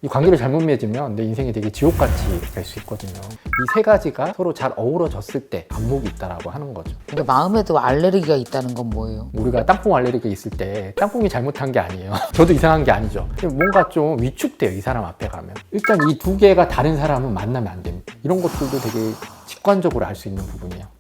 이 관계를 잘못 맺으면 내 인생이 되게 지옥같이 될 수 있거든요. 이 세 가지가 서로 잘 어우러졌을 때 안목이 있다라고 하는 거죠. 근데 마음에도 알레르기가 있다는 건 뭐예요? 우리가 땅콩 알레르기가 있을 때 땅콩이 잘못한 게 아니에요. 저도 이상한 게 아니죠. 뭔가 좀 위축돼요, 이 사람 앞에 가면. 일단 이 두 개가 다른 사람은 만나면 안 됩니다. 이런 것들도 되게 직관적으로 알 수 있는 부분이에요.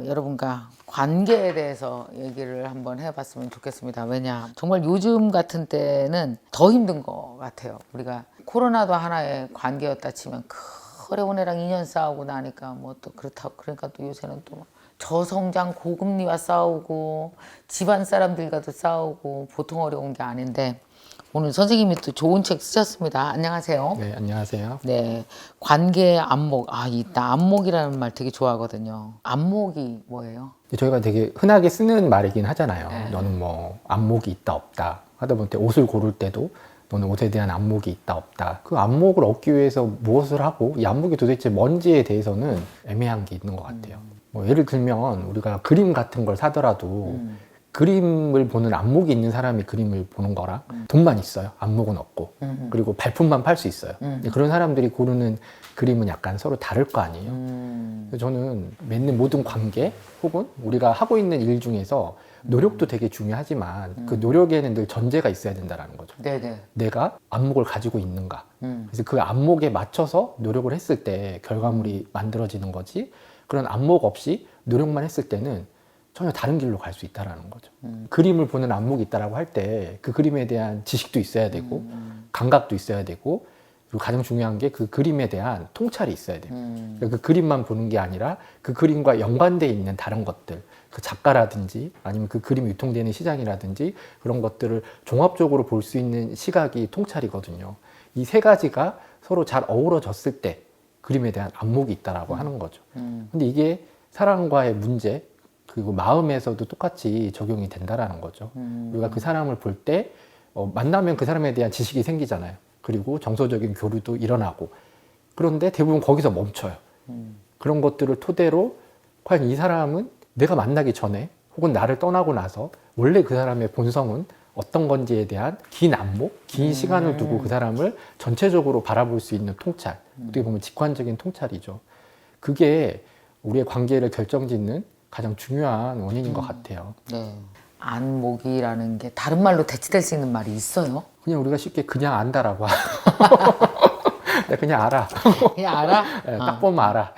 여러분과 관계에 대해서 얘기를 한번 해봤으면 좋겠습니다. 왜냐, 정말 요즘 같은 때는 더 힘든 것 같아요. 우리가 코로나도 하나의 관계였다 치면 어려운 애랑 2년 싸우고 나니까 뭐 또 그렇다고, 그러니까 또 요새는 또 저성장 고금리와 싸우고 집안 사람들과도 싸우고 보통 어려운 게 아닌데, 오늘 선생님이 또 좋은 책 쓰셨습니다. 안녕하세요. 네, 안녕하세요. 네, 관계의 안목. 나 안목이라는 말 되게 좋아하거든요. 안목이 뭐예요? 저희가 되게 흔하게 쓰는 말이긴 하잖아요. 네. 너는 뭐 안목이 있다 없다 하다 보니 옷을 고를 때도 너는 옷에 대한 안목이 있다 없다. 그 안목을 얻기 위해서 무엇을 하고 이 안목이 도대체 뭔지에 대해서는 애매한 게 있는 것 같아요. 뭐 예를 들면 우리가 그림 같은 걸 사더라도 그림을 보는 안목이 있는 사람이 그림을 보는 거랑 돈만 있어요. 안목은 없고. 그리고 발품만 팔 수 있어요. 근데 그런 사람들이 고르는 그림은 약간 서로 다를 거 아니에요. 그래서 저는 맺는 모든 관계 혹은 우리가 하고 있는 일 중에서 노력도 되게 중요하지만 그 노력에는 늘 전제가 있어야 된다는 거죠. 네네. 내가 안목을 가지고 있는가. 그래서 그 안목에 맞춰서 노력을 했을 때 결과물이 만들어지는 거지, 그런 안목 없이 노력만 했을 때는 전혀 다른 길로 갈 수 있다는 거죠. 그림을 보는 안목이 있다라고 할 때 그 그림에 대한 지식도 있어야 되고 감각도 있어야 되고, 그리고 가장 중요한 게 그 그림에 대한 통찰이 있어야 돼요. 그러니까 그 그림만 보는 게 아니라 그 그림과 연관되어 있는 다른 것들, 그 작가라든지 아니면 그 그림이 유통되는 시장이라든지 그런 것들을 종합적으로 볼 수 있는 시각이 통찰이거든요. 이 세 가지가 서로 잘 어우러졌을 때 그림에 대한 안목이 있다라고 하는 거죠. 근데 이게 사랑과의 문제, 그리고 마음에서도 똑같이 적용이 된다라는 거죠. 우리가 그 사람을 볼 때 만나면 그 사람에 대한 지식이 생기잖아요. 그리고 정서적인 교류도 일어나고, 그런데 대부분 거기서 멈춰요. 그런 것들을 토대로 과연 이 사람은 내가 만나기 전에 혹은 나를 떠나고 나서 원래 그 사람의 본성은 어떤 건지에 대한 긴 안목, 긴 시간을 두고 그 사람을 전체적으로 바라볼 수 있는 통찰, 어떻게 보면 직관적인 통찰이죠. 그게 우리의 관계를 결정짓는 가장 중요한 원인인 것 같아요. 네. 안목이라는 게 다른 말로 대체될 수 있는 말이 있어요? 그냥 우리가 쉽게 그냥 안다라고 내가 그냥 알아. 그냥 알아? 네, 딱 보면 알아.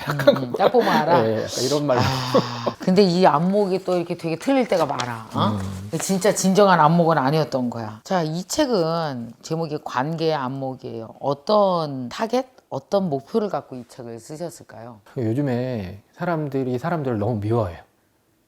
딱 보면 알아? 네, 이런 말로. 근데 이 안목이 또 이렇게 되게 틀릴 때가 많아. 진짜 진정한 안목은 아니었던 거야. 자, 이 책은 제목이 관계의 안목이에요. 어떤 타겟? 어떤 목표를 갖고 이 책을 쓰셨을까요? 요즘에 사람들이 사람들을 너무 미워해요.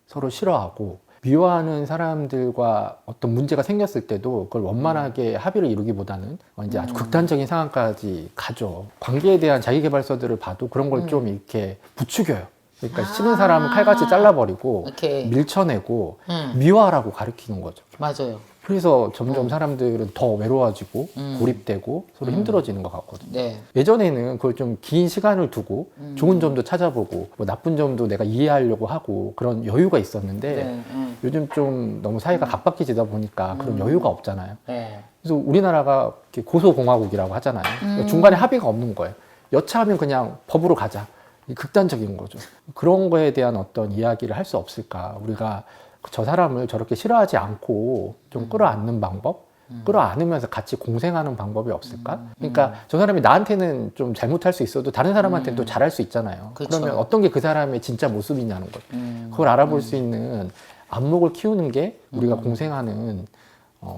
서로 싫어하고, 미워하는 사람들과 어떤 문제가 생겼을 때도 그걸 원만하게 합의를 이루기보다는 이제 아주 극단적인 상황까지 가죠. 관계에 대한 자기계발서들을 봐도 그런 걸 좀 이렇게 부추겨요. 그러니까 싫은 사람은 칼같이 잘라버리고 이렇게. 밀쳐내고 미워하라고 가르치는 거죠. 맞아요. 그래서 점점 사람들은 더 외로워지고 고립되고 서로 힘들어지는 것 같거든요. 네. 예전에는 그걸 좀 긴 시간을 두고 좋은 점도 찾아보고 뭐 나쁜 점도 내가 이해하려고 하고 그런 여유가 있었는데, 네. 요즘 좀 너무 사회가 각박해지다 보니까 그런 여유가 없잖아요. 네. 그래서 우리나라가 이렇게 고소공화국이라고 하잖아요. 그러니까 중간에 합의가 없는 거예요. 여차하면 그냥 법으로 가자. 극단적인 거죠. 그런 거에 대한 어떤 이야기를 할 수 없을까. 우리가 저 사람을 저렇게 싫어하지 않고 좀 끌어안는 방법, 끌어안으면서 같이 공생하는 방법이 없을까? 그러니까 저 사람이 나한테는 좀 잘못할 수 있어도 다른 사람한테는 또 잘할 수 있잖아요. 그쵸. 그러면 어떤 게 그 사람의 진짜 모습이냐는 거죠. 그걸 알아볼 수 있는 안목을 키우는 게 우리가 공생하는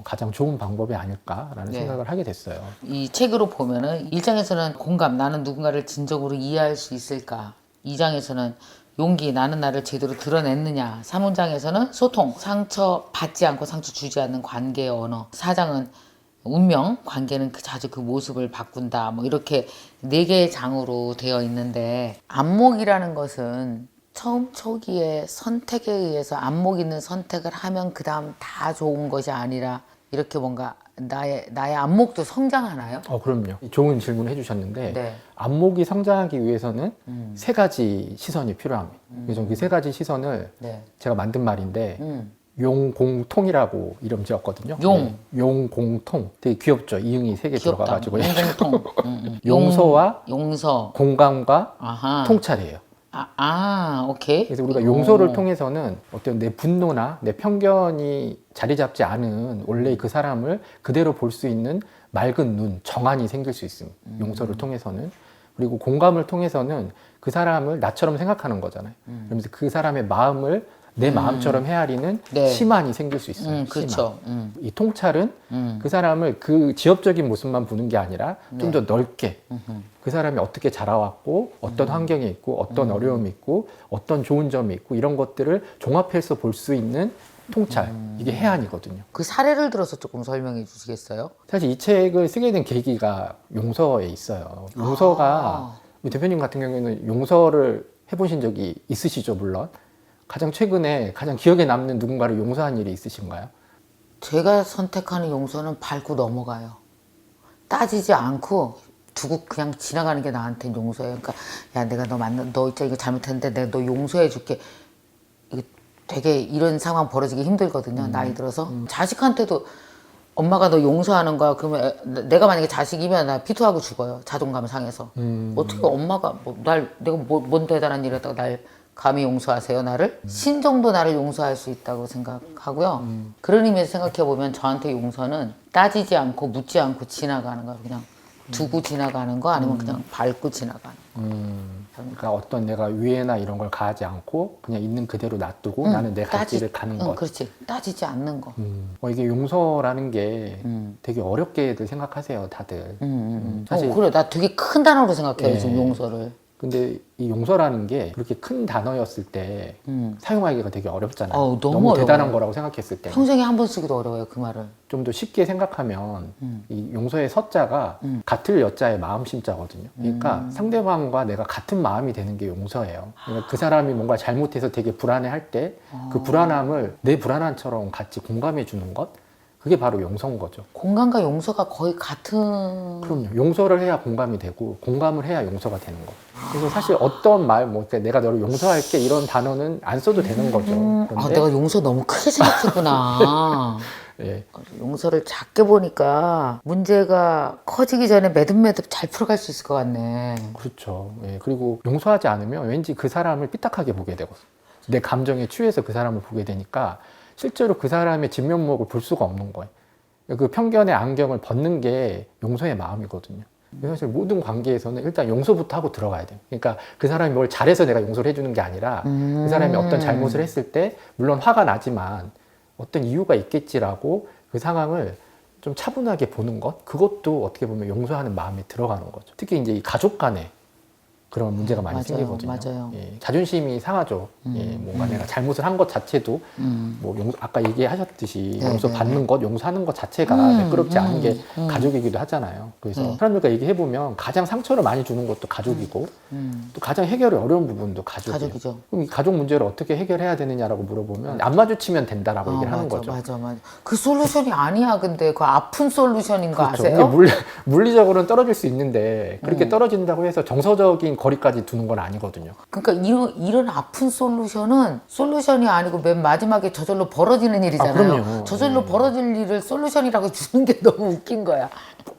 가장 좋은 방법이 아닐까라는 네. 생각을 하게 됐어요. 이 책으로 보면은 1장에서는 공감, 나는 누군가를 진정으로 이해할 수 있을까? 2장에서는 용기, 나는 나를 제대로 드러냈느냐? 3문장에서는 소통, 상처 받지 않고 상처 주지 않는 관계의 언어. 4장은 운명, 관계는 자주 그 모습을 바꾼다. 뭐 이렇게 4개의 장으로 되어 있는데, 안목이라는 것은 처음 초기에 선택에 의해서 안목 있는 선택을 하면 그 다음 다 좋은 것이 아니라 이렇게 뭔가 나의 안목도 성장하나요? 그럼요. 좋은 질문 해주셨는데 네. 안목이 성장하기 위해서는 세 가지 시선이 필요합니다. 그래서 그 세 가지 시선을 네. 제가 만든 말인데 용공통이라고 이름 지었거든요. 용. 네. 용공통. 되게 귀엽죠. 이응이 세 개 귀엽다. 들어가가지고 용공통. 용서와 용서. 공감과 아하. 통찰이에요. 오케이. 그래서 우리가 용서를 통해서는 어떤 내 분노나 내 편견이 자리 잡지 않은 원래 그 사람을 그대로 볼 수 있는 맑은 눈, 정안이 생길 수 있습니다. 용서를 통해서는. 그리고 공감을 통해서는 그 사람을 나처럼 생각하는 거잖아요. 그러면서 그 사람의 마음을 내 마음처럼 헤아리는 네. 심안이 생길 수 있어요. 그렇죠. 이 통찰은 그 사람을 그 지엽적인 모습만 보는 게 아니라 좀 더 넓게 그 사람이 어떻게 자라왔고 어떤 환경에 있고 어떤 어려움이 있고 어떤 좋은 점이 있고 이런 것들을 종합해서 볼 수 있는 통찰, 이게 해안이거든요. 그 사례를 들어서 조금 설명해 주시겠어요? 사실 이 책을 쓰게 된 계기가 용서에 있어요. 용서가 우리 대표님 같은 경우에는 용서를 해보신 적이 있으시죠, 물론. 가장 최근에 가장 기억에 남는 누군가를 용서한 일이 있으신가요? 제가 선택하는 용서는 밟고 넘어가요. 따지지 않고 두고 그냥 지나가는 게 나한테는 용서예요. 그러니까 야 내가 너 있잖아 이거 잘못했는데 내가 너 용서해 줄게. 이거 되게 이런 상황 벌어지기 힘들거든요. 나이 들어서 자식한테도 엄마가 너 용서하는 거야. 그러면 내가 만약에 자식이면 나 피투하고 죽어요. 자존감 상해서. 어떻게 엄마가 내가 뭔 대단한 일 했다고 날 감히 용서하세요 나를? 신 정도 나를 용서할 수 있다고 생각하고요. 그런 의미에서 생각해보면 저한테 용서는 따지지 않고 묻지 않고 지나가는 거예요. 그냥 두고 지나가는 거 아니면 그냥 밟고 지나가는 거. 그러니까 어떤 내가 위해나 이런 걸 가하지 않고 그냥 있는 그대로 놔두고 나는 내 갈 길을 가는 것. 그렇지. 따지지 않는 거. 이게 용서라는 게 되게 어렵게들 생각하세요, 다들. 사실 그래 나 되게 큰 단어로 생각해요 네. 지금 용서를. 근데 이 용서라는 게 그렇게 큰 단어였을 때 사용하기가 되게 어렵잖아요. 너무 너무 대단한 어려워요. 거라고 생각했을 때. 평생에 한 번 쓰기도 어려워요 그 말을. 좀 더 쉽게 생각하면 이 용서의 서자가 같을 여자의 마음 심자거든요. 그러니까 상대방과 내가 같은 마음이 되는 게 용서예요. 그러니까 그 사람이 뭔가 잘못해서 되게 불안해할 때 그 불안함을 내 불안함처럼 같이 공감해 주는 것, 그게 바로 용서인 거죠. 공감과 용서가 거의 같은. 그럼요. 용서를 해야 공감이 되고 공감을 해야 용서가 되는 거. 그래서 사실 어떤 말, 내가 너를 용서할게 이런 단어는 안 써도 되는 거죠. 그런데 내가 용서 너무 크게 생각했구나. 예. 용서를 작게 보니까 문제가 커지기 전에 매듭매듭 잘 풀어갈 수 있을 것 같네. 그렇죠. 예. 그리고 용서하지 않으면 왠지 그 사람을 삐딱하게 보게 되고 내 감정에 취해서 그 사람을 보게 되니까 실제로 그 사람의 진면목을 볼 수가 없는 거예요. 그 편견의 안경을 벗는 게 용서의 마음이거든요. 사실 모든 관계에서는 일단 용서부터 하고 들어가야 돼요. 그러니까 그 사람이 뭘 잘해서 내가 용서를 해주는 게 아니라 그 사람이 어떤 잘못을 했을 때 물론 화가 나지만 어떤 이유가 있겠지라고 그 상황을 좀 차분하게 보는 것, 그것도 어떻게 보면 용서하는 마음에 들어가는 거죠. 특히 이제 이 가족 간에 그런 문제가 많이 맞아요, 생기거든요. 맞아요. 예, 자존심이 상하죠. 예, 뭔가 내가 잘못을 한 것 자체도 아까 얘기하셨듯이 네, 용서 네, 받는 것, 용서하는 것 자체가 매끄럽지 않은 게 가족이기도 하잖아요. 그래서 사람들과 얘기해 보면 가장 상처를 많이 주는 것도 가족이고 또 가장 해결이 어려운 부분도 가족이에요. 가족이죠. 그럼 이 가족 문제를 어떻게 해결해야 되느냐라고 물어보면 안 마주치면 된다라고 얘기를 하는 거죠. 맞아. 그 솔루션이 아니야. 근데 그 아픈 솔루션인 거 그렇죠. 아세요? 이게 물리적으로는 떨어질 수 있는데 그렇게 떨어진다고 해서 정서적인 거리까지 두는 건 아니거든요. 그러니까 이런 아픈 솔루션이 아니고 맨 마지막에 저절로 벌어지는 일이잖아요. 그럼요. 저절로 벌어질 일을 솔루션이라고 주는 게 너무 웃긴 거야.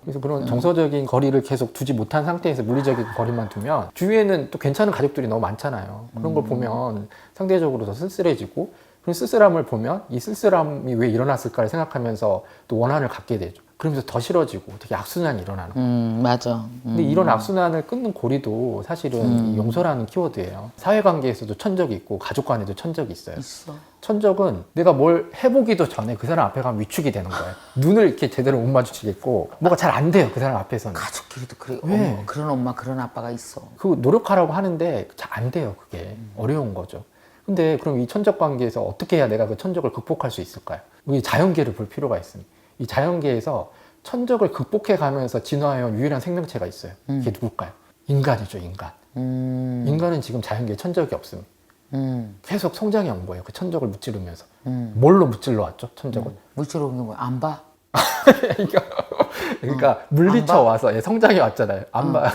그래서 그런 정서적인 거리를 계속 두지 못한 상태에서 물리적인 거리만 두면 주위에는 또 괜찮은 가족들이 너무 많잖아요. 그런 걸 보면 상대적으로 더 쓸쓸해지고 그런 쓸쓸함을 보면 이 쓸쓸함이 왜 일어났을까를 생각하면서 또 원한을 갖게 되죠. 그러면서 더 싫어지고 되게 악순환이 일어나는 거예요. 맞아. 근데 이런 악순환을 끊는 고리도 사실은 이 용서라는 키워드예요. 사회관계에서도 천적이 있고 가족 간에도 천적이 있어요. 있어. 천적은 내가 뭘 해보기도 전에 그 사람 앞에 가면 위축이 되는 거예요. 눈을 이렇게 제대로 못 마주치겠고 뭐가 잘 안 돼요. 그 사람 앞에서는. 가족끼리도 그래. 왜? 그런 엄마, 그런 아빠가 있어. 그 노력하라고 하는데 잘 안 돼요. 그게 어려운 거죠. 근데 그럼 이 천적 관계에서 어떻게 해야 내가 그 천적을 극복할 수 있을까요? 우리 자연계를 볼 필요가 있습니다. 이 자연계에서 천적을 극복해 가면서 진화해온 유일한 생명체가 있어요. 이게 누굴까요? 인간이죠, 인간. 인간은 지금 자연계에 천적이 없습니다. 계속 성장해 온 거예요. 그 천적을 무찌르면서. 뭘로 무찔러 왔죠, 천적을? 물질로 오는 거야. 안 봐? 그러니까 물리쳐 와서 예, 성장해 왔잖아요. 안 봐.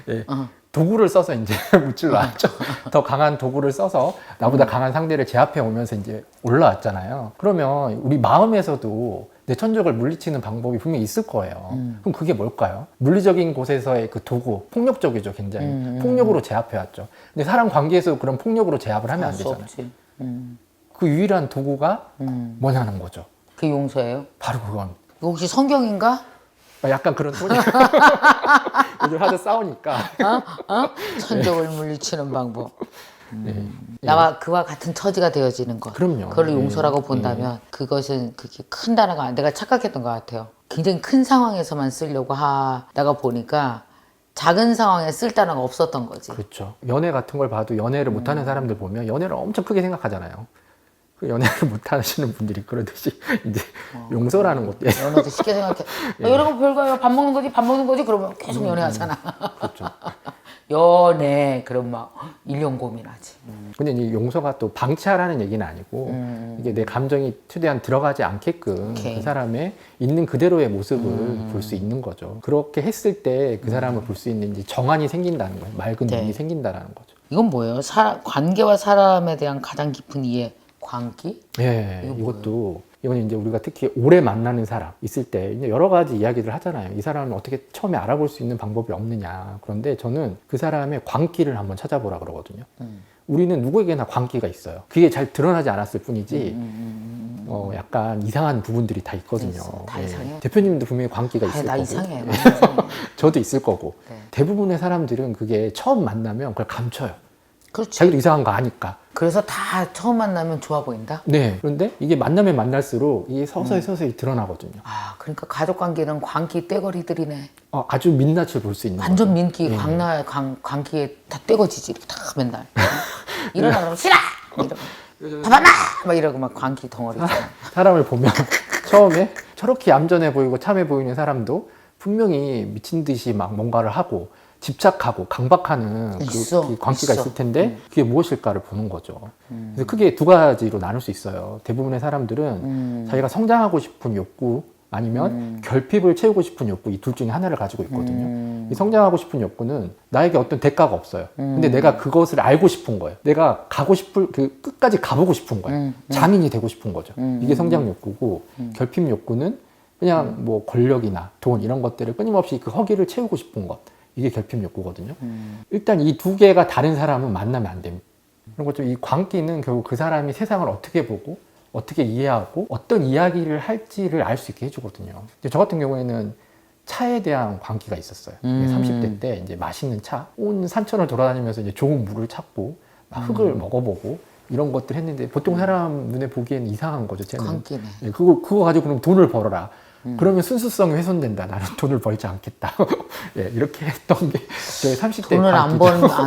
예, 도구를 써서 이제 무찔러 왔죠. 더 강한 도구를 써서 나보다 강한 상대를 제압해 오면서 이제 올라왔잖아요. 그러면 우리 마음에서도 내 천적을 물리치는 방법이 분명히 있을 거예요. 그럼 그게 뭘까요? 물리적인 곳에서의 그 도구, 폭력적이죠, 굉장히. 폭력으로 제압해 왔죠. 근데 사람 관계에서 그런 폭력으로 제압을 하면 안 수 되잖아요. 없지. 그 유일한 도구가 뭐냐는 거죠. 그게 용서예요? 바로 그건. 이거 혹시 성경인가? 약간 그런 소리. 요즘 하도 싸우니까. 천적을 물리치는 방법. 네. 나와 그와 같은 처지가 되어지는 것. 그럼요. 그걸 네. 용서라고 본다면 그것은 그렇게 큰 단어가 내가 착각했던 것 같아요. 굉장히 큰 상황에서만 쓰려고 하다가 보니까 작은 상황에 쓸 단어가 없었던 거지. 그렇죠. 연애 같은 걸 봐도 연애를 못하는 사람들 보면 연애를 엄청 크게 생각하잖아요. 그 연애를 못하시는 분들이 그러듯이 이제 용서라는 것도 연애도 쉽게 생각해. 이런 거 별거예요. 밥 먹는 거지, 밥 먹는 거지. 그러면 계속 연애하잖아. 그렇죠. 연애 그럼 막 1년 고민하지. 근데 이 용서가 또 방치하라는 얘기는 아니고 이게 내 감정이 최대한 들어가지 않게끔 오케이. 그 사람의 있는 그대로의 모습을 볼 수 있는 거죠. 그렇게 했을 때 그 사람을 볼 수 있는 이제 정안이 생긴다는 거예요. 맑은 네. 눈이 생긴다라는 거죠. 이건 뭐예요? 관계와 사람에 대한 가장 깊은 이해, 광기? 예, 이거 이것도 이건 이제 우리가 특히 오래 만나는 사람 있을 때 이제 여러 가지 이야기를 하잖아요. 이 사람을 어떻게 처음에 알아볼 수 있는 방법이 없느냐. 그런데 저는 그 사람의 광기를 한번 찾아보라 그러거든요. 우리는 누구에게나 광기가 있어요. 그게 잘 드러나지 않았을 뿐이지 약간 이상한 부분들이 다 있거든요. 있어. 다 이상해요. 대표님도 분명히 광기가 있을 나 거고 이상해. 나 이상해. 저도 있을 거고 네. 대부분의 사람들은 그게 처음 만나면 그걸 감춰요. 그렇지. 자기도 이상한 거 아니까. 그래서 다 처음 만나면 좋아 보인다? 네. 그런데 이게 만나면 만날수록 이게 서서히 드러나거든요. 아, 그러니까 가족 관계는 광기 떼거리들이네. 아주 민낯을 볼 수 있는 완전 거죠. 민기, 광기에 다 떼거지지. 다 맨날. 일어나면 싫어! 이러고. 봐봐라! 막 이러고 막 광기 덩어리잖아. 사람을 보면 처음에 저렇게 얌전해 보이고 참해 보이는 사람도 분명히 미친 듯이 막 뭔가를 하고 집착하고 강박하는 있어, 그 광기가 있어. 있을 텐데 그게 무엇일까를 보는 거죠. 그래서 크게 두 가지로 나눌 수 있어요. 대부분의 사람들은 자기가 성장하고 싶은 욕구 아니면 결핍을 채우고 싶은 욕구 이 둘 중에 하나를 가지고 있거든요. 이 성장하고 싶은 욕구는 나에게 어떤 대가가 없어요. 근데 내가 그것을 알고 싶은 거예요. 내가 가고 싶을 그 끝까지 가보고 싶은 거예요. 장인이 되고 싶은 거죠. 이게 성장 욕구고 결핍 욕구는 그냥 뭐 권력이나 돈 이런 것들을 끊임없이 그 허기를 채우고 싶은 것. 이게 결핍 욕구거든요. 일단 이 두 개가 다른 사람은 만나면 안 됩니다. 그런 것처럼 이 광기는 결국 그 사람이 세상을 어떻게 보고 어떻게 이해하고 어떤 이야기를 할지를 알 수 있게 해주거든요. 저 같은 경우에는 차에 대한 광기가 있었어요. 30대 때 이제 맛있는 차, 온 산천을 돌아다니면서 이제 좋은 물을 찾고 막 흙을 먹어보고 이런 것들 했는데 보통 사람 눈에 보기에는 이상한 거죠. 쟤는. 광기네. 예, 그거 가지고 그럼 돈을 벌어라. 그러면 순수성이 훼손된다. 나는 돈을 벌지 않겠다. 예, 이렇게 했던 게 저희 30대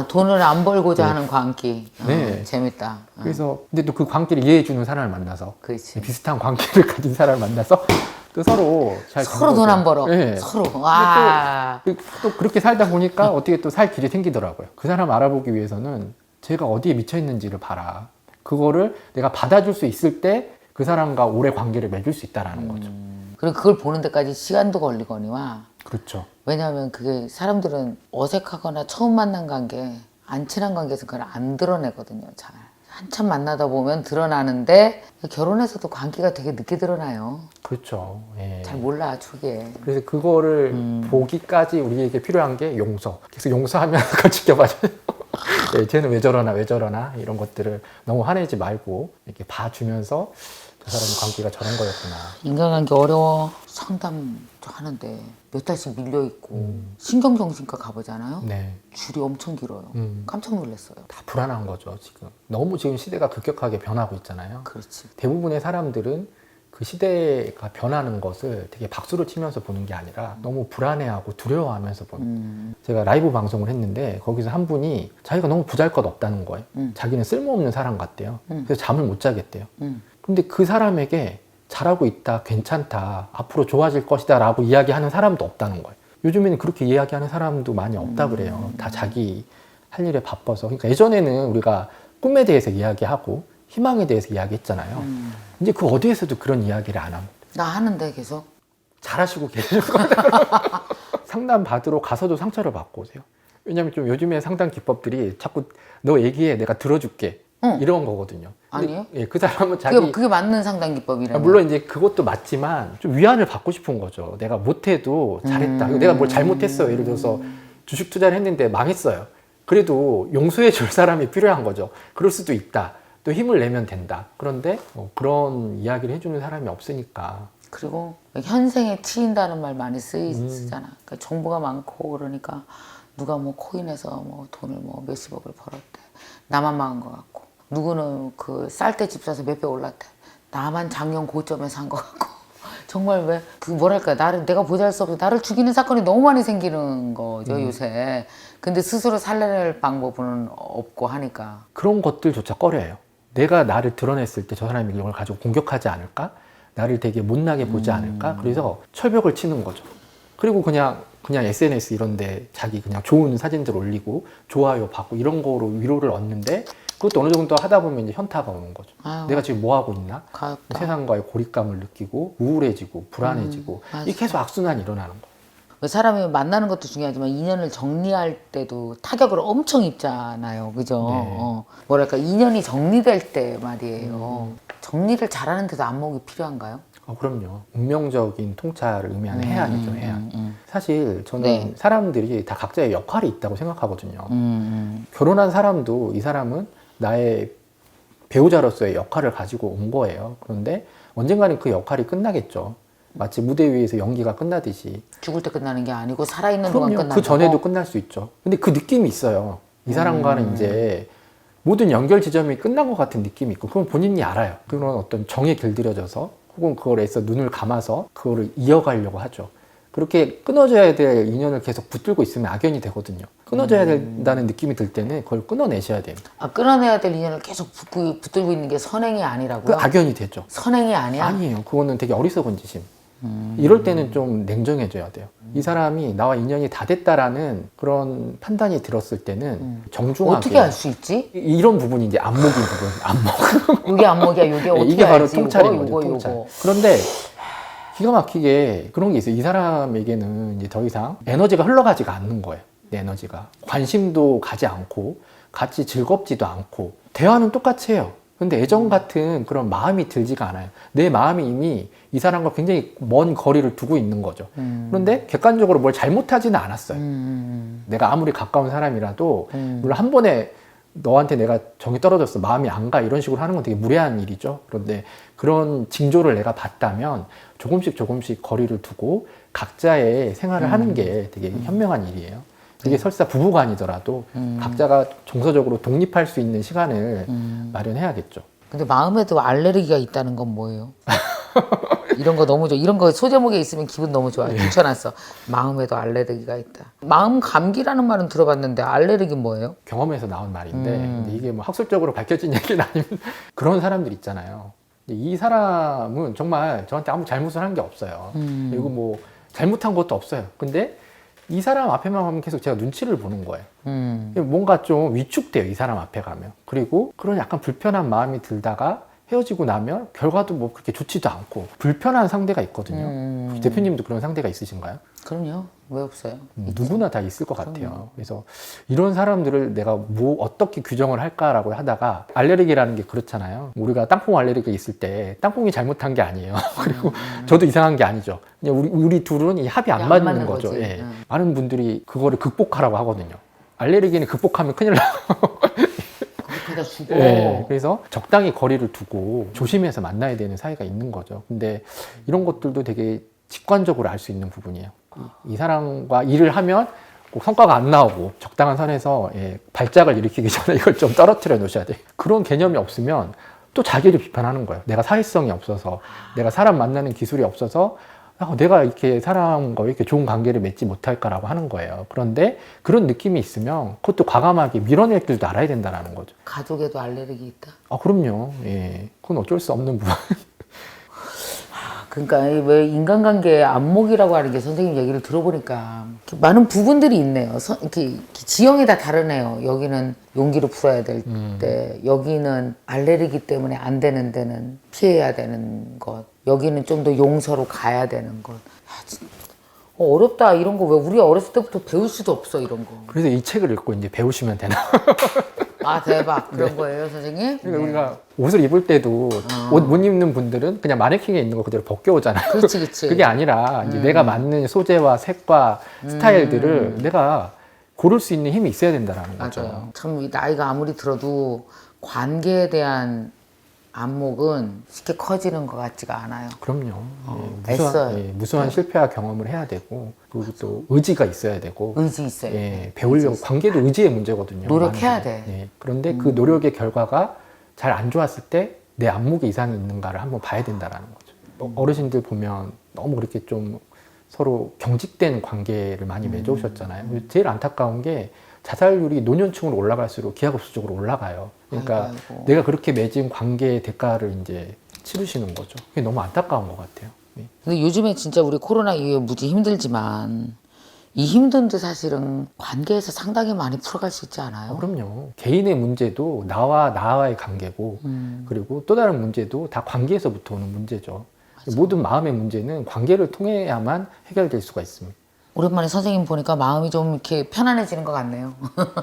돈을 안 벌고자 하는 광기. 네. 재밌다. 그래서 근데 또 그 광기를 이해해주는 사람을 만나서 그렇지. 비슷한 광기를 가진 사람을 만나서 또 서로 잘 서로 돈 안 벌어. 네. 서로. 와. 또 그렇게 살다 보니까 어떻게 또 살 길이 생기더라고요. 그 사람 알아보기 위해서는 제가 어디에 미쳐 있는지를 봐라. 그거를 내가 받아줄 수 있을 때 그 사람과 오래 관계를 맺을 수 있다라는 거죠. 그리고 그걸 보는 데까지 시간도 걸리거니와. 그렇죠. 왜냐하면 그게 사람들은 어색하거나 처음 만난 관계, 안 친한 관계에서 그걸 안 드러내거든요. 잘. 한참 만나다 보면 드러나는데 결혼해서도 관계가 되게 늦게 드러나요. 그렇죠. 예. 잘 몰라 초기에. 그래서 그거를 보기까지 우리에게 필요한 게 용서. 계속 용서하면서 그걸 지켜봐줘요. 예, 쟤는 왜 저러나 이런 것들을 너무 화내지 말고 이렇게 봐주면서 저 사람의 관계가 저런 거였구나. 인간관계 어려워. 상담도 하는데 몇 달씩 밀려있고 신경정신과 가보잖아요. 네. 줄이 엄청 길어요. 깜짝 놀랐어요. 다 불안한 거죠, 지금. 너무 지금 시대가 급격하게 변하고 있잖아요. 그렇지. 대부분의 사람들은 그 시대가 변하는 것을 되게 박수를 치면서 보는 게 아니라 너무 불안해하고 두려워하면서 보는. 제가 라이브 방송을 했는데 거기서 한 분이 자기가 너무 보잘것없다는 거예요. 자기는 쓸모없는 사람 같대요. 그래서 잠을 못 자겠대요. 근데 그 사람에게 잘하고 있다, 괜찮다, 앞으로 좋아질 것이다 라고 이야기하는 사람도 없다는 거예요. 요즘에는 그렇게 이야기하는 사람도 많이 없다 그래요. 다 자기 할 일에 바빠서. 그러니까 예전에는 우리가 꿈에 대해서 이야기하고 희망에 대해서 이야기했잖아요. 이제 그 어디에서도 그런 이야기를 안 합니다. 나 하는데 계속. 잘하시고 계시는 것 같아요. 상담 받으러 가서도 상처를 받고 오세요. 왜냐면 좀 요즘에 상담 기법들이 자꾸 너 얘기해 내가 들어줄게 이런 거거든요. 근데 아니에요? 예, 그 사람은 자기 그게 맞는 상담 기법이라면. 물론 이제 그것도 맞지만 좀 위안을 받고 싶은 거죠. 내가 못해도 잘했다. 내가 뭘 잘못했어요. 예를 들어서 주식 투자를 했는데 망했어요. 그래도 용서해 줄 사람이 필요한 거죠. 그럴 수도 있다. 또 힘을 내면 된다. 그런데 그런 이야기를 해주는 사람이 없으니까. 그리고 현생에 치인다는 말 많이 쓰잖아. 그러니까 정보가 많고 그러니까 누가 뭐 코인에서 뭐 돈을 뭐 몇십억을 벌었대. 나만 망한 것 같고. 누구는 그 쌀 때 집 사서 몇 배 올랐대. 나만 작년 고점에 산 것 같고. 정말 왜 그 뭐랄까 내가 보잘 수 없어 나를 죽이는 사건이 너무 많이 생기는 거죠 요새. 근데 스스로 살려낼 방법은 없고 하니까. 그런 것들조차 꺼려요. 내가 나를 드러냈을 때 저 사람이 이걸 가지고 공격하지 않을까? 나를 되게 못나게 보지 않을까? 그래서 철벽을 치는 거죠. 그리고 그냥 SNS 이런데 자기 그냥 좋은 사진들 올리고 좋아요 받고 이런 거로 위로를 얻는데 그것도 어느 정도 하다 보면 이제 현타가 오는 거죠. 아유, 내가 지금 뭐 하고 있나? 가엽다. 세상과의 고립감을 느끼고 우울해지고 불안해지고 맞아. 이 계속 악순환이 일어나는 거예요. 사람이 만나는 것도 중요하지만 인연을 정리할 때도 타격을 엄청 입잖아요. 그죠? 네. 뭐랄까 인연이 정리될 때 말이에요. 정리를 잘하는 데도 안목이 필요한가요? 그럼요. 운명적인 통찰을 의미하는 해안이죠, 해안. 사실 저는 네. 사람들이 다 각자의 역할이 있다고 생각하거든요. 결혼한 사람도 이 사람은 나의 배우자로서의 역할을 가지고 온 거예요. 그런데 언젠가는 그 역할이 끝나겠죠. 마치 무대 위에서 연기가 끝나듯이. 죽을 때 끝나는 게 아니고 살아있는 동안 그럼요. 끝난다고? 그 전에도 끝날 수 있죠. 근데 그 느낌이 있어요. 이 사람과는 이제 모든 연결 지점이 끝난 것 같은 느낌이 있고 그건 본인이 알아요. 그런 어떤 정에 길들여져서 혹은 그걸에서 눈을 감아서 그거를 이어가려고 하죠. 그렇게 끊어져야 될 인연을 계속 붙들고 있으면 악연이 되거든요. 끊어져야 된다는 느낌이 들 때는 그걸 끊어내셔야 됩니다. 끊어내야 될 인연을 계속 붙들고 있는 게 선행이 아니라고요? 그 악연이 되죠. 선행이 아니야? 아니에요. 그거는 되게 어리석은 짓임. 이럴 때는 좀 냉정해져야 돼요. 이 사람이 나와 인연이 다 됐다라는 그런 판단이 들었을 때는 정중하게 어떻게 알 수 있지? 이런 부분이 이제 안목인 부분. 안목. 요게 안목이야, 요게 어떻게 이게 바로 알지? 통찰인 요거, 거죠. 요거, 통찰. 요거. 그런데 기가 막히게 그런 게 있어요. 이 사람에게는 이제 더 이상 에너지가 흘러가지가 않는 거예요. 내 에너지가. 관심도 가지 않고 같이 즐겁지도 않고 대화는 똑같이 해요. 근데 애정 같은 그런 마음이 들지가 않아요. 내 마음이 이미 이 사람과 굉장히 먼 거리를 두고 있는 거죠. 그런데 객관적으로 뭘 잘못하지는 않았어요. 내가 아무리 가까운 사람이라도 물론 한 번에 너한테 내가 정이 떨어졌어, 마음이 안 가, 이런 식으로 하는 건 되게 무례한 일이죠. 그런데 그런 징조를 내가 봤다면 조금씩 거리를 두고 각자의 생활을 하는 게 되게 현명한 일이에요. 이게 설사 부부간이더라도 각자가 정서적으로 독립할 수 있는 시간을 마련해야겠죠. 근데 마음에도 알레르기가 있다는 건 뭐예요? 이런 거 너무 좋아. 이런 거 소제목에 있으면 기분 너무 좋아요. 붙여놨어. 마음에도 알레르기가 있다. 마음 감기라는 말은 들어봤는데 알레르기 뭐예요? 경험에서 나온 말인데 근데 이게 뭐 학술적으로 밝혀진 얘기는 아니면 그런 사람들 있잖아요. 이 사람은 정말 저한테 아무 잘못을 한 게 없어요. 그리고 뭐 잘못한 것도 없어요. 근데 이 사람 앞에만 가면 계속 제가 눈치를 보는 거예요. 뭔가 좀 위축돼요, 이 사람 앞에 가면. 그리고 그런 약간 불편한 마음이 들다가 헤어지고 나면 결과도 뭐 그렇게 좋지도 않고 불편한 상대가 있거든요. 대표님도 그런 상대가 있으신가요? 그럼요. 왜 없어요? 누구나 다 있을 것 같아요. 그래서 이런 사람들을 내가 뭐 어떻게 규정을 할까라고 하다가 알레르기라는 게 그렇잖아요. 우리가 땅콩 알레르기가 있을 때 땅콩이 잘못한 게 아니에요. 그리고 저도 이상한 게 아니죠. 그냥 우리 둘은 이 합이 안 맞는 거죠. 거지. 예. 많은 분들이 그거를 극복하라고 하거든요. 알레르기는 극복하면 큰일 나요. 그다 죽어. 네, 그래서 적당히 거리를 두고 조심해서 만나야 되는 사이가 있는 거죠. 근데 이런 것들도 되게 직관적으로 알 수 있는 부분이에요. 이 사람과 일을 하면 꼭 성과가 안 나오고 적당한 선에서 발작을 일으키기 전에 이걸 좀 떨어뜨려 놓으셔야 돼요. 그런 개념이 없으면 또 자기를 비판하는 거예요. 내가 사회성이 없어서, 내가 사람 만나는 기술이 없어서 내가 이렇게 사람과 이렇게 좋은 관계를 맺지 못할까라고 하는 거예요. 그런데 그런 느낌이 있으면 그것도 과감하게 밀어낼 줄도 알아야 된다는 거죠. 가족에도 알레르기 있다? 그럼요. 예. 그건 어쩔 수 없는 부분. 그러니까 왜 인간관계의 안목이라고 하는 게 선생님 얘기를 들어보니까 많은 부분들이 있네요. 이렇게 지형이 다 다르네요. 여기는 용기로 풀어야 될 때, 여기는 알레르기 때문에 안 되는 데는 피해야 되는 것, 여기는 좀 더 용서로 가야 되는 것. 어렵다 이런 거 왜 우리 어렸을 때부터 배울 수도 없어 이런 거. 그래서 이 책을 읽고 이제 배우시면 되나? 아 대박 그런 거예요 선생님? 그러니까 우리가 옷을 입을 때도 옷 못 입는 분들은 그냥 마네킹에 있는 거 그대로 벗겨오잖아요. 그렇지. 그게 아니라 이제 내가 맞는 소재와 색과 스타일들을 내가 고를 수 있는 힘이 있어야 된다라는 거죠. 맞아요. 참 나이가 아무리 들어도 관계에 대한 안목은 쉽게 커지는 것 같지가 않아요. 그럼요. 애써요. 무수한 실패와 경험을 해야 되고 그리고 또 의지가 있어야 되고 의지 있어요. 배우려고 관계도 의지의 문제거든요. 노력해야 많은 돼. 게. 그런데 그 노력의 결과가 잘 안 좋았을 때 내 안목에 이상이 있는가를 한번 봐야 된다라는 거죠. 어르신들 보면 너무 그렇게 좀 서로 경직된 관계를 많이 맺어오셨잖아요. 제일 안타까운 게 자살률이 노년층으로 올라갈수록 기하급수적으로 올라가요. 그러니까 아이고. 내가 그렇게 맺은 관계의 대가를 이제 치르시는 거죠. 그게 너무 안타까운 것 같아요. 네. 근데 요즘에 진짜 우리 코로나 이후에 무지 힘들지만 이 힘듦도 사실은 관계에서 상당히 많이 풀어갈 수 있지 않아요? 그럼요. 개인의 문제도 나와의 관계고 그리고 또 다른 문제도 다 관계에서부터 오는 문제죠. 모든 마음의 문제는 관계를 통해야만 해결될 수가 있습니다. 오랜만에 선생님 보니까 마음이 좀 이렇게 편안해지는 것 같네요.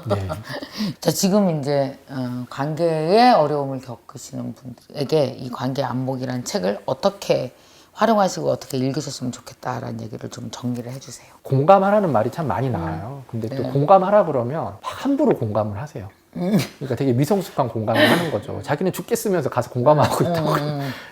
네. 자, 지금 이제 관계에 어려움을 겪으시는 분들에게 이 관계 안목이라는 책을 어떻게 활용하시고 어떻게 읽으셨으면 좋겠다라는 얘기를 좀 정리를 해주세요. 공감하라는 말이 참 많이 나와요. 근데 또 공감하라 그러면 함부로 공감을 하세요. 그러니까 되게 미성숙한 공감을 하는 거죠. 자기는 죽겠으면서 가서 공감하고 있다고.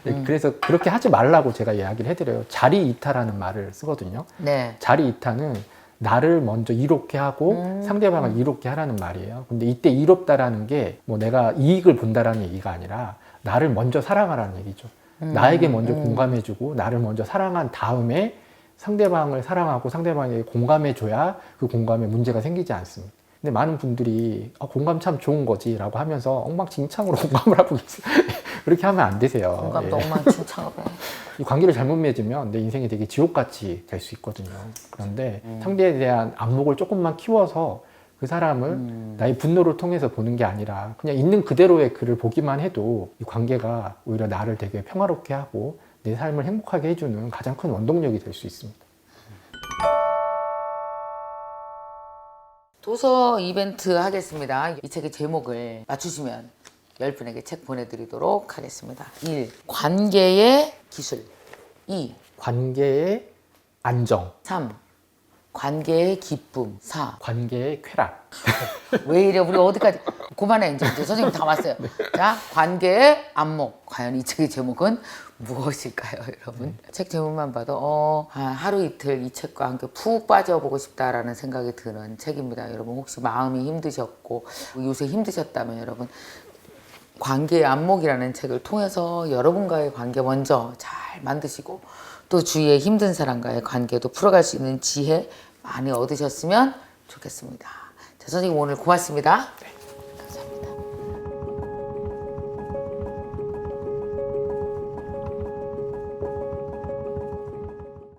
네, 그래서 그렇게 하지 말라고 제가 이야기를 해드려요. 자리 이타라는 말을 쓰거든요. 네. 자리 이타는 나를 먼저 이롭게 하고 상대방을 이롭게 하라는 말이에요. 근데 이때 이롭다라는 게 뭐 내가 이익을 본다라는 얘기가 아니라 나를 먼저 사랑하라는 얘기죠. 나에게 먼저 공감해주고 나를 먼저 사랑한 다음에 상대방을 사랑하고 상대방에게 공감해줘야 그 공감에 문제가 생기지 않습니다. 근데 많은 분들이 공감 참 좋은 거지 라고 하면서 엉망진창으로 공감을 하고 계세요. 그렇게 하면 안 되세요. 공감도 엉망진창으로 해. 이 관계를 잘못 맺으면 내 인생이 되게 지옥같이 될 수 있거든요. 그런데 상대에 대한 안목을 조금만 키워서 그 사람을 나의 분노를 통해서 보는 게 아니라 그냥 있는 그대로의 그를 보기만 해도 이 관계가 오히려 나를 되게 평화롭게 하고 내 삶을 행복하게 해주는 가장 큰 원동력이 될 수 있습니다. 도서 이벤트 하겠습니다. 이 책의 제목을 맞추시면 10분에게 책 보내드리도록 하겠습니다. 1. 관계의 기술. 2. 관계의 안정, 3. 관계의 기쁨. 4. 관계의 쾌락. 왜 이래? 우리 어디까지? 그만해. 이제 선생님 다 왔어요. 자, 관계의 안목. 과연 이 책의 제목은 무엇일까요, 여러분? 책 제목만 봐도 하루 이틀 이 책과 함께 푹 빠져보고 싶다라는 생각이 드는 책입니다. 여러분 혹시 마음이 힘드셨고 요새 힘드셨다면 여러분 관계의 안목이라는 책을 통해서 여러분과의 관계 먼저 잘 만드시고 또 주위의 힘든 사람과의 관계도 풀어갈 수 있는 지혜 많이 얻으셨으면 좋겠습니다. 자, 선생님 오늘 고맙습니다.